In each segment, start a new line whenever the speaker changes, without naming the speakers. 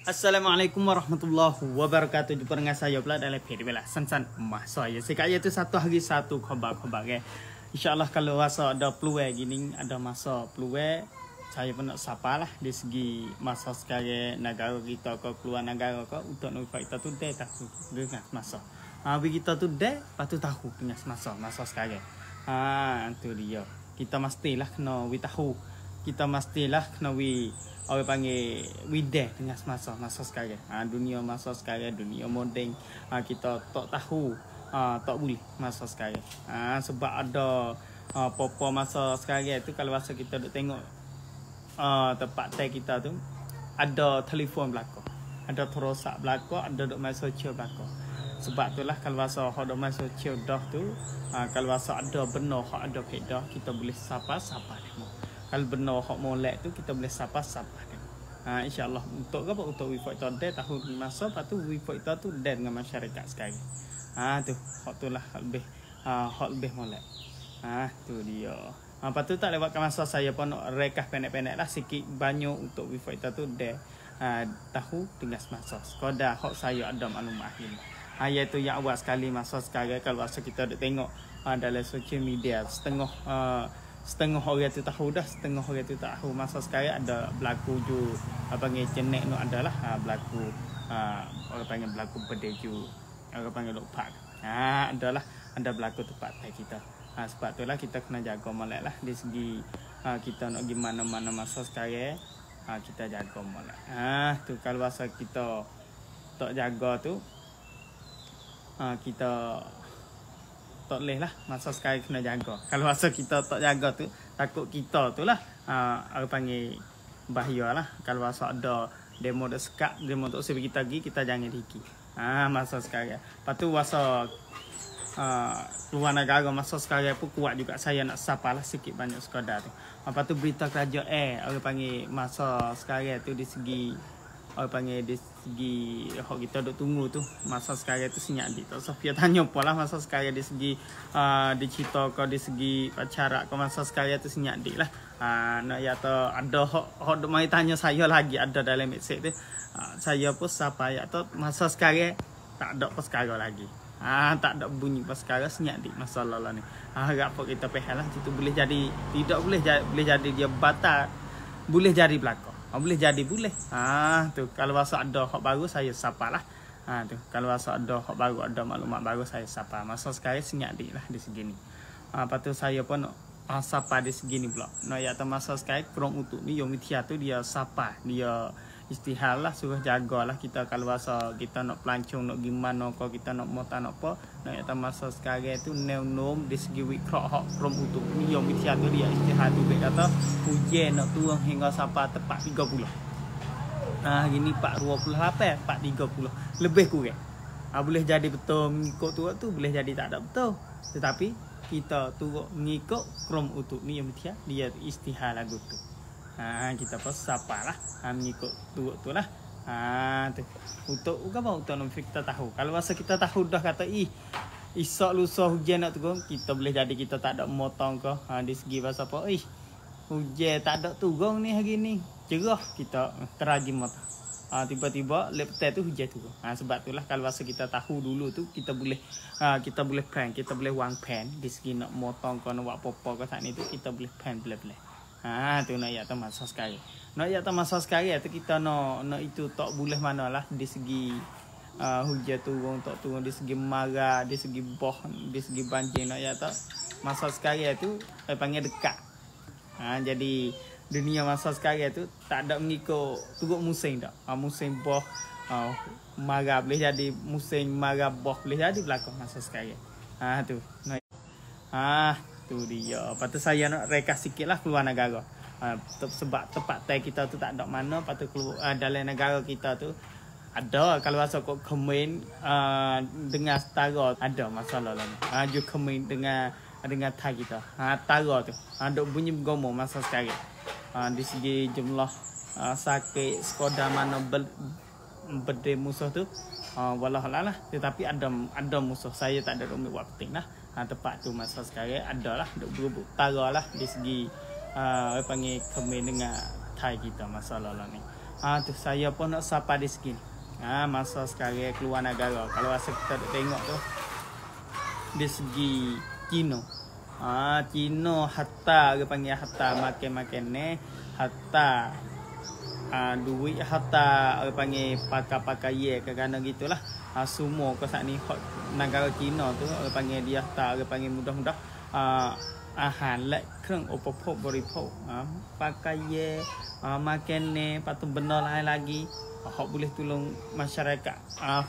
Assalamualaikum warahmatullahi wabarakatuh. Jumpa dengan saya pula dalam video Bella Sansan Emas saya. Sekali itu satu hari satu khabar-khabar ke. InsyaAllah kalau rasa ada peluang gini, ada masa peluang, saya pun nak sapalah di segi masa sekarang negara kita ke keluar negara ke untuk nak kita tu dah tahu dengan masa. Bagi kita tu dah patut tahu dengan masa sekarang. Itu dia. Kita mestilah kena tahu. Kita mestilah kena orang panggil widah dengan masa sekarang. Dunia masa sekarang, dunia moden, kita tak tahu, tak boleh masa sekarang. Sebab ada apa-apa masa sekarang tu, kalau masa kita duk tengok tempat tag kita tu, ada telefon belakang, ada terosak belakang, ada duk main sosial belakang. Sebab itulah kalau masa hak duk main sosial dah tu, kalau masa ada benar hak ada faedah, kita boleh sapa demo. Kalau benar hak molek tu kita boleh sapa dia. InsyaAllah untuk apa? Untuk wifi kita dah tahu masa, lepas tu wifi kita tu dah dengan masyarakat sekarang. Tu hak tu lah hak lebih molek. Tu dia. Lepas tu tak lewatkan masa saya pun nak rekah pendek-pendek lah sikit banyak untuk wifi kita tu dah tahu dengan masa. Sekadar hak saya ada maklumat ini. Iaitu yang awal sekali masa sekarang kalau masa kita duk tengok dalam social media setengah orang tu tahu dah, setengah orang tu tak tahu. Masa sekarang ada berlaku ju panggil cenek tu adalah berlaku orang panggil berlaku berdeju, orang panggil lopak. Adalah ada berlaku tempat kita. Sebab itulah kita kena jaga molek lah di segi kita nak pergi mana-mana masa sekarang, kita jaga molek. Tu kalau masa kita tak jaga tu, kita tak boleh lah masa sekarang kena jaga. Kalau masa kita tak jaga tu, takut kita tu lah orang panggil bahaya lah. Kalau masa ada demo dah sekat, demo tak usah kita pergi, kita jangan diki. Masa sekarang. Lepas tu masa luar negara masa sekarang pun kuat juga saya nak sapa lah sikit banyak sekadar tu. Lepas tu berita kerajaan orang panggil masa sekarang tu di segi orang panggil di segi hak kita duk tunggu tu masa sekarang tu senyap dik. Tak Sofia tanya apalah masa sekarang di segi dicerita ke di segi pacara ke masa sekarang tu senyap dik lah. Nak ya tu ada hak duk mai tanya saya lagi ada dalam message tu. Saya pun sapa ya tu masa sekarang tak ada perkara lagi. Tak ada bunyi perkara senyap dik masalah lah ni. Harap apa kita pehal lah situ boleh jadi tidak boleh jadi dia batal, boleh jadi belakang. Boleh jadi boleh. Tu kalau masa ada hak baru saya sapa lah. Tu kalau masa ada hak baru, ada maklumat baru saya sapa. Masa sekarang senyap dik lah di segi ni. Lepas tu saya pun sapa di segi ni pula. Ya masa sekarang kurang untuk ni yang mitia tu dia sapa, dia istihar lah, suruh jagalah kita kalau masa kita nak pelancong, nak gimana kau kita nak mota nak apa. Ya masa sekarang tu nom di segi wikrak hak kurang untuk ni yang mitia tu dia istihar tu kata hujan nak turun hingga sampai tepat 30. Hari ni 428, 430 lebih kurang. Boleh jadi betul mengikut tu boleh jadi tak ada betul. Tetapi kita turun mengikut krom utuk ni yang mitia dia istihar lagu tu. Kita pun sapalah mengikut turut tu lah. Tu untuk apa untuk nak kita tahu. Kalau masa kita tahu dah kata esok lusa hujan nak turun, kita boleh jadi kita tak ada motong ke di segi bahasa apa hujan tak ada turun ni hari ni cerah, kita terajim mata. Tiba-tiba lepas tu hujan turun. Sebab itulah kalau masa kita tahu dulu tu kita boleh plan, kita boleh wang plan di segi nak motong ke nak buat apa-apa ke saat ni tu kita boleh plan boleh. Tu nak ya masa sekarang. Nak ya masa sekarang tu kita nak itu tak boleh manalah di segi hujan turun tak turun, di segi marah, di segi boh, di segi banjir. Nak ya masa sekarang tu panggil dekat. Jadi dunia masa sekarang tu tak ada mengikut turut musim tak. Musim boh marah boleh jadi, musim marah boh boleh jadi belakang masa sekarang. Tu. Tu dia. Lepas tu saya nak reka sikit lah keluar negara. Sebab tempat tag kita tu tak ada mana. Lepas tu keluar dalam negara kita tu ada. Kalau masa kau komen dengan setara ada masalah lah ni. Juga komen dengan tag kita. Tara tu. Duk bunyi bergomong masa sekarang. Di segi jumlah sakit sekadar mana berde musuh tu. Wallahualam lah. Tetapi ada musuh. Saya tak ada rumit buat penting lah. Tempat tu masa sekarang adalah duk berubuk tara lah di segi panggil komen dengan Thai kita masalah lah ni. Tu saya pun nak sapa di sini. Masa sekarang keluar negara. Kalau rasa kita tengok tu di segi Cina. Cina hatta dia panggil hatta makan ni, hatta duit, hatta dia panggil pakai-pakai kerana gitulah. Semua ke saat ni negara Cina tu dia panggil dia hatta dia panggil mudah-mudah อาหารและเครื่องอุปโภคบริโภค pakai makan patu benda lain lagi hak boleh tolong masyarakat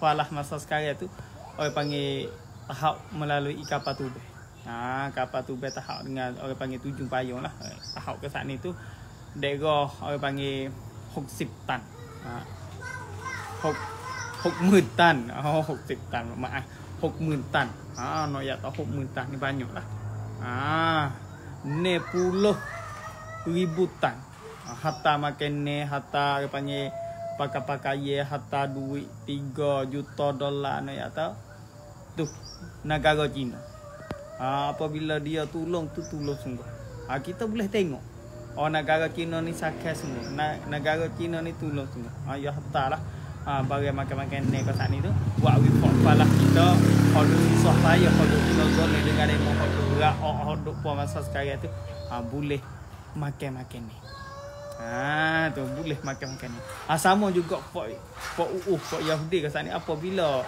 falah masa sekarang tu orang panggil tahap melalui kapal tubek. Kapal tubek tahap dengan orang panggil 7 payung lah. Tahap ke saat ni tu daerah orang panggil 60 tan. 60,000 tan. 60 tan maaf 60,000 tan. Nak ya tahu 60,000 tan ni banyak lah. 90,000 tan. Hatta makan ni, hatta dia panggil pakai-pakai, hatta duit 3 juta dolar nak ya tahu. Tu negara Cina. Apabila dia tolong tu tolong sungguh. Kita boleh tengok. Negara Cina ni sakit semua. Negara Cina ni tolong sungguh. Ya hatta lah. Bagi makan-makan ni kat saat ni tu buat report falah kita hodok susah payah hodok nozol ni dengan demo hodok berat hodok puan masa sekarang tu boleh makan-makan ni. Tu boleh makan-makan ni. Sama juga Fok Yahudi kat saat ni apabila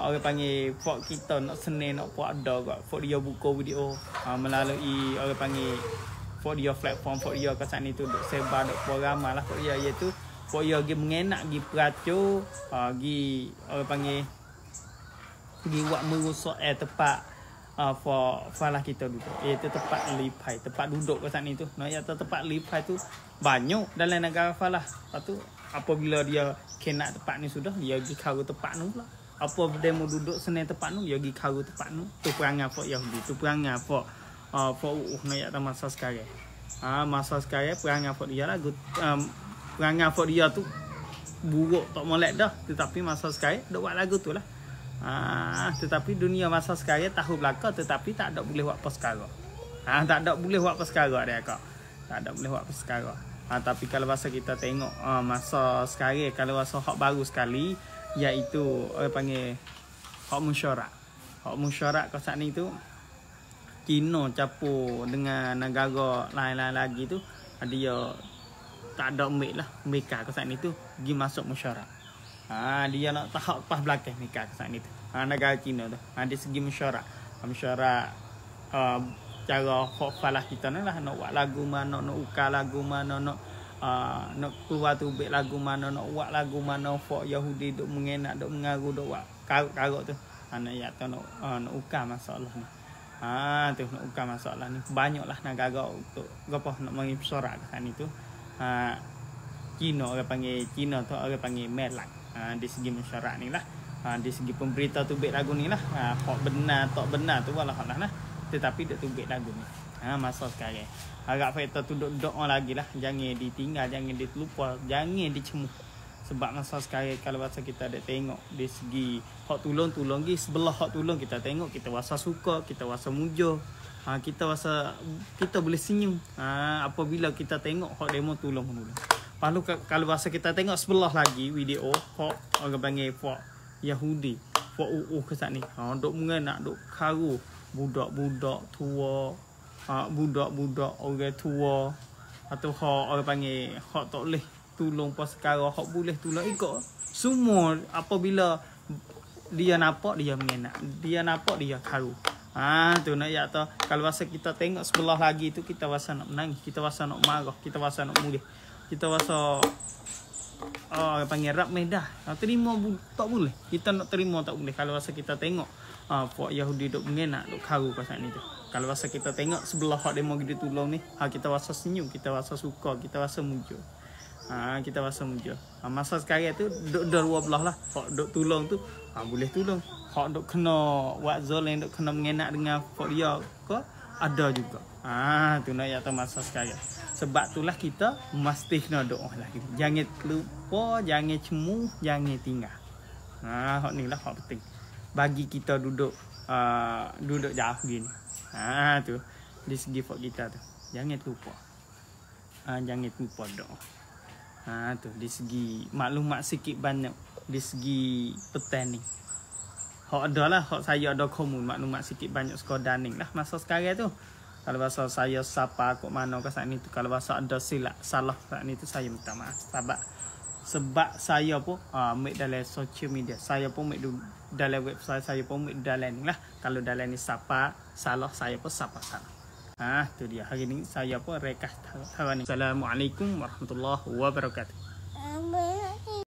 orang panggil Fok kita nak Senin nak buat ada kat Fok dia buka video melalui orang panggil Fok dia platform Fok dia kat saat ni tu duk sebar duk program lah Fok dia iaitu Fok dia pergi mengenak, pergi peracur, pergi orang panggil pergi buat merusak tempat falah kita duduk. Iaitu tempat lipai, tempat duduk kat sana tu. Nak kata tempat lipai tu banyak dalam negara falah. Lepas tu apabila dia kena tempat ni sudah, dia pergi kau tempat tu pula. Apa dia mau duduk senang tempat tu, dia pergi kau tempat tu. Tu perangai Fok Yahudi, tu perangai Fok nak kata masa sekarang. Masa sekarang perangai Fok dia lah. Perangai Fok dia tu buruk tak molek dah. Tetapi masa sekarang duk buat lagu tu lah. Tetapi dunia masa sekarang tahu belaka. Tetapi tak ada boleh buat apa sekarang. Tak ada boleh buat apa sekarang dia kak. Tak ada boleh buat apa sekarang. Tapi kalau masa kita tengok masa sekarang, kalau masa hak baru sekali, iaitu orang panggil hak musyarak. Hak musyarak kat saat ni tu Cina campur dengan negara lain-lain lagi tu dia tak ada ambil lah mereka ke saat ni tu pergi masuk musyarak. Dia nak tahap pas belakang mereka ke saat ni tu. Negara Cina tu. Dari segi musyarak. Musyarak cara hak falah kita ni lah nak buat lagu mana, nak ukar lagu mana, nak keluar tubik lagu mana, nak buat lagu mana Fok Yahudi duk mengenak, duk mengaru, duk buat karut tu. Nak ya tu nak ukar masalah ni. Tu nak ukar masalah ni. Banyaklah negara untuk apa nak mari musyarak ke saat ni tu. Cina orang panggil Cina tu orang panggil melak. Di segi masyarakat ni lah. Di segi pemberita tubik lagu ni lah. Hak benar tak benar tu walau lah. Tetapi dia tubik lagu ni. Masa sekarang. Harap kita tu doa lagi lah. Jangan ditinggal, jangan diterlupa, jangan dicemuk. Sebab masa sekarang kalau masa kita ada tengok di segi hak tolong lagi sebelah hak tolong kita tengok kita rasa suka, kita rasa muja. Kita rasa kita boleh senyum apabila kita tengok hak demo tolong. Lalu kalau rasa kita tengok sebelah lagi video hak orang panggil Fok Yahudi, Fok ke saat ni. Duk mengenak, duk karu budak-budak tua, budak-budak orang tua atau hak orang panggil hak tak boleh tolong pas sekarang, hak boleh tolong ikut. Semua apabila dia nampak dia mengenak, dia nampak dia karu. Tu nak ya tu kalau rasa kita tengok sebelah lagi tu kita rasa nak menangis, kita rasa nak marah, kita rasa nak mulih, kita rasa panggil rap medah. Terima tak boleh, kita nak terima tak boleh kalau rasa kita tengok Fok Yahudi duk mengenak, duk karu pasal ni tu. Kalau rasa kita tengok sebelah hak demo gitu tolong ni, kita rasa senyum, kita rasa suka, kita rasa muncul. Kita rasa muncul. Masa sekarang tu duk dua belah lah. Hak duk tolong tu boleh tolong. Hak duk kena buat zalim, duk kena mengenak dengan Fok dia ke ada juga. Tu nak ya masa sekarang. Sebab itulah kita mesti kena doa lagi. Jangan lupa, jangan cemu, jangan tinggal. Hak ni lah hak penting. Bagi kita duduk jauh gini. Tu di segi Fok kita tu. Jangan lupa. Jangan lupa doa. Tu di segi maklumat sikit banyak di segi petani. Hak ada lah, hak saya ada komun maklumat sikit banyak sekadar ni lah masa sekarang tu. Kalau bahasa saya siapa kok mana ke saat ni tu, kalau bahasa ada silap salah saat ni tu saya minta maaf. Sebab saya pun ambil dalam social media, saya pun ambil dalam website, saya pun ambil dalam ni lah. Kalau dalam ni siapa salah, saya pun siapa salah. Tu dia. Hari ni saya pun rekas tahu ni. Assalamualaikum warahmatullahi wabarakatuh.